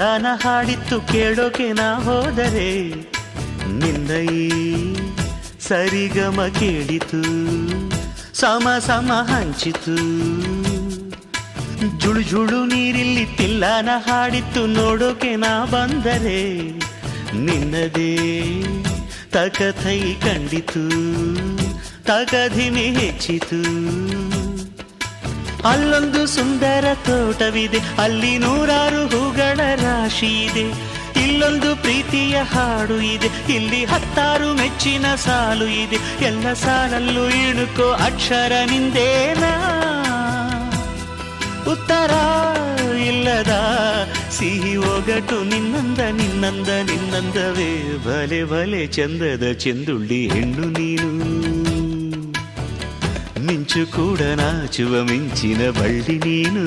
ಗಾನ ಹಾಡಿತ್ತು ಕೇಳೋಕೆ ನಾ ಹೋದರೆ ನಿನ್ನ ಈ ಸರಿಗಮ ಕೇಳಿತು ಸಮ ಸಮ ಹಂಚಿತು ಜುಳು ಜುಳು ನೀರಿಲ್ಲಿ ತಿಲ್ಲನ ಹಾಡಿತ್ತು ನೋಡೋಕೆ ನಾ ಬಂದರೆ ನಿನ್ನದೇ ತಕಥೈ ಕಂಡಿತು ತಕಧಿಮಿ ಹೆಚ್ಚಿತು ಅಲ್ಲೊಂದು ಸುಂದರ ತೋಟವಿದೆ ಅಲ್ಲಿ ನೂರಾರು ಹೂಗಳ ರಾಶಿ ಇದೆ ಇಲ್ಲೊಂದು ಪ್ರೀತಿಯ ಹಾಡು ಇದೆ ಇಲ್ಲಿ 10 ಮೆಚ್ಚಿನ ಸಾಲು ಇದೆ ಎಲ್ಲ ಸಾಲಲ್ಲೂ ಇಣುಕೋ ಅಕ್ಷರ ನಿಂದೇನಾ ಉತ್ತರ ಇಲ್ಲದ ಸಿಹಿ ಒಗಟು ನಿನ್ನಂದವೇ ಭಲೆ ಭಲೆ ಚಂದದ ಚೆಂದುಳ್ಳಿ ಹೆಣ್ಣು ನೀನು ಮಿಂಚು ಕೂಡ ನಾಚುವ ಮಿಂಚಿನ ಬಳ್ಳಿ ನೀನು